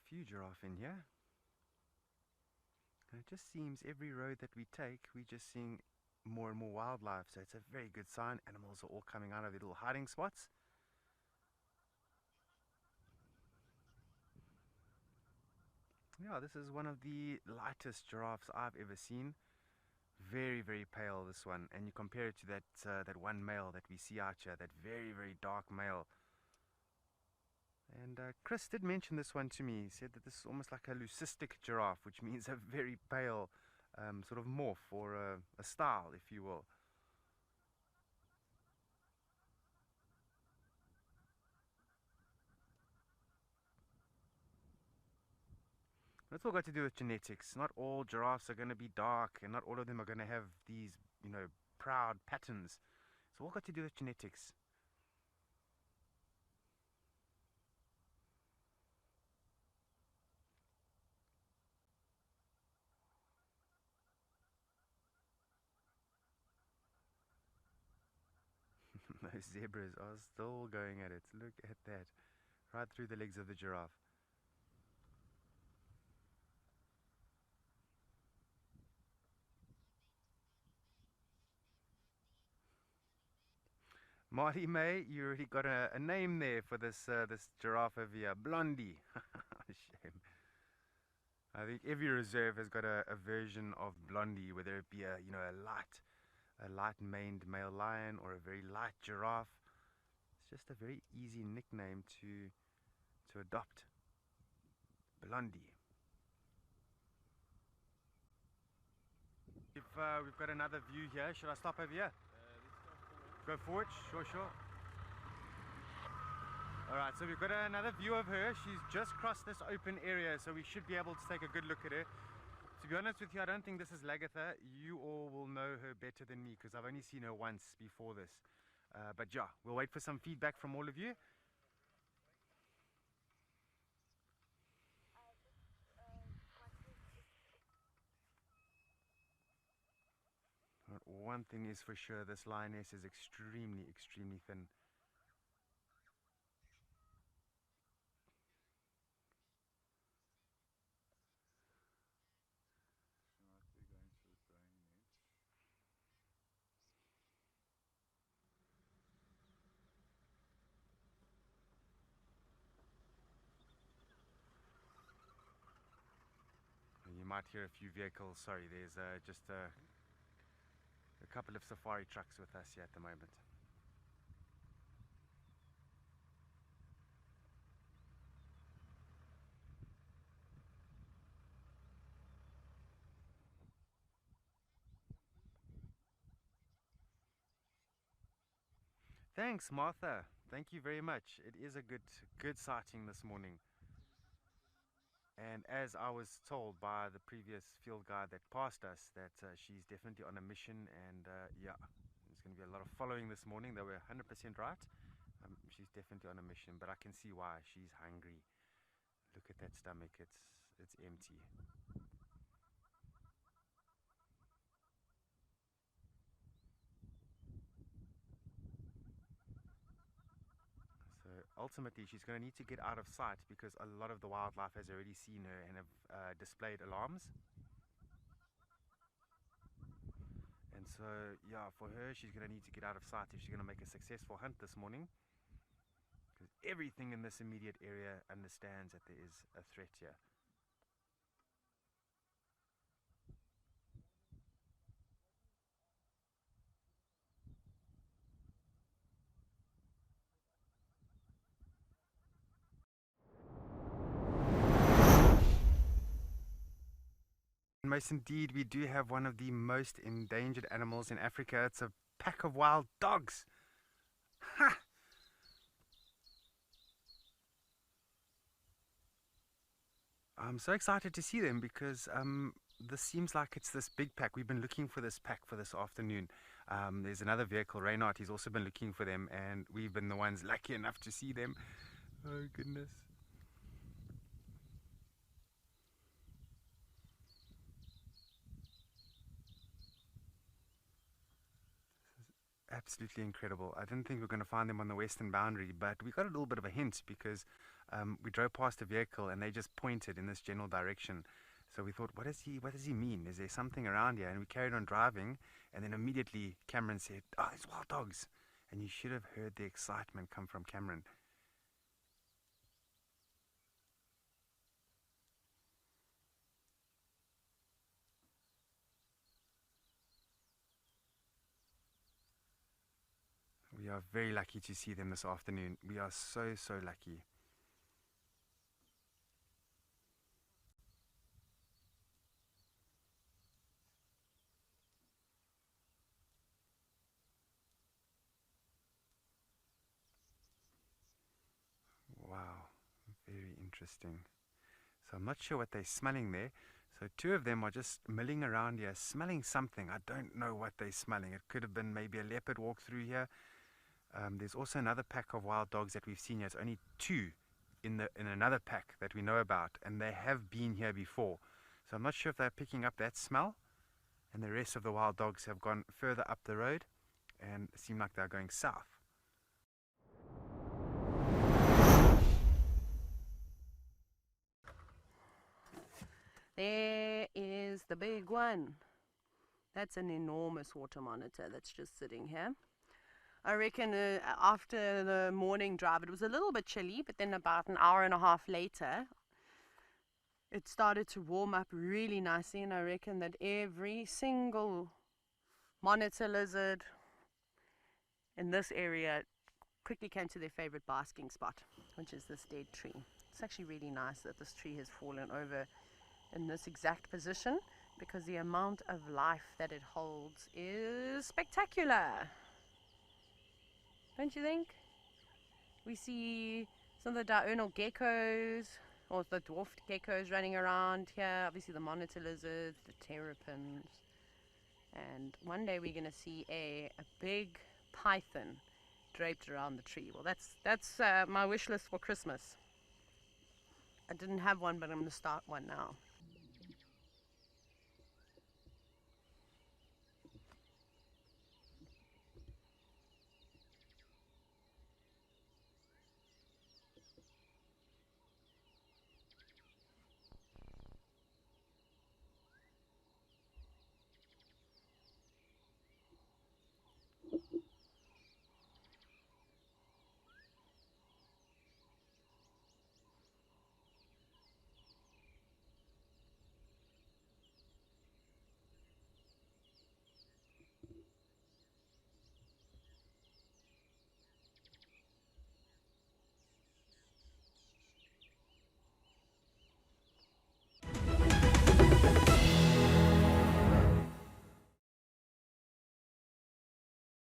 few giraffe in here. And it just seems every road that we take, we're just seeing more and more wildlife. So it's a very good sign. Animals are all coming out of their little hiding spots. Yeah, this is one of the lightest giraffes I've ever seen. Very, very pale, this one. And you compare it to that one male that we see out here, that very, very dark male. And Chris did mention this one to me. He said that this is almost like a leucistic giraffe, which means a very pale sort of morph or a style, if you will. But it's all got to do with genetics. Not all giraffes are going to be dark, and not all of them are going to have these, proud patterns. It's all got to do with genetics. Those zebras are still going at it. Look at that. Right through the legs of the giraffe. Marty May, you already got a name there for this giraffe over here. Blondie. Shame. I think every reserve has got a version of Blondie, whether it be a light maned male lion or a very light giraffe. It's just a very easy nickname to adopt. Blondie. If we've got another view here, should I stop over here? Go forward? Sure, sure. Alright, so we've got another view of her. She's just crossed this open area, so we should be able to take a good look at her. To be honest with you, I don't think this is Lagatha. You all will know her better than me because I've only seen her once before this. But yeah, we'll wait for some feedback from all of you. But one thing is for sure, this lioness is extremely, extremely thin. You might hear a few vehicles. Sorry, there's just a couple of safari trucks with us here at the moment. Thanks, Martha. Thank you very much. It is a good sighting this morning. And as I was told by the previous field guide that passed us, that she's definitely on a mission, and yeah, there's going to be a lot of following this morning. They were 100% right. She's definitely on a mission, but I can see why. She's hungry. Look at that stomach. It's empty. So ultimately, she's going to need to get out of sight because a lot of the wildlife has already seen her and have displayed alarms. And so, yeah, for her, she's going to need to get out of sight if she's going to make a successful hunt this morning. Because everything in this immediate area understands that there is a threat here. And most indeed, we do have one of the most endangered animals in Africa. It's a pack of wild dogs. Ha! I'm so excited to see them because this seems like it's this big pack. We've been looking for this pack for this afternoon. There's another vehicle, Reynard, he's also been looking for them, and we've been the ones lucky enough to see them. Oh, goodness. Absolutely incredible. I didn't think we were going to find them on the western boundary, but we got a little bit of a hint because we drove past a vehicle and they just pointed in this general direction. So we thought, what does he mean? Is there something around here? And we carried on driving, and then immediately Cameron said, "Oh, it's wild dogs." And you should have heard the excitement come from Cameron. We are very lucky to see them this afternoon. We are so, so lucky. Wow, very interesting. So I'm not sure what they're smelling there. So two of them are just milling around here, smelling something. I don't know what they're smelling. It could have been maybe a leopard walk through here. There's also another pack of wild dogs that we've seen here. It's only two in another pack that we know about, and they have been here before. So I'm not sure if they're picking up that smell, and the rest of the wild dogs have gone further up the road and seem like they're going south. There is the big one. That's an enormous water monitor that's just sitting here. I reckon after the morning drive, it was a little bit chilly, but then about an hour and a half later, it started to warm up really nicely, and I reckon that every single monitor lizard in this area quickly came to their favorite basking spot, which is this dead tree. It's actually really nice that this tree has fallen over in this exact position, because the amount of life that it holds is spectacular. Don't you think? We see some of the diurnal geckos, or the dwarfed geckos running around here, obviously the monitor lizards, the terrapins, and one day we're going to see a big python draped around the tree. Well, that's my wish list for Christmas. I didn't have one, but I'm going to start one now.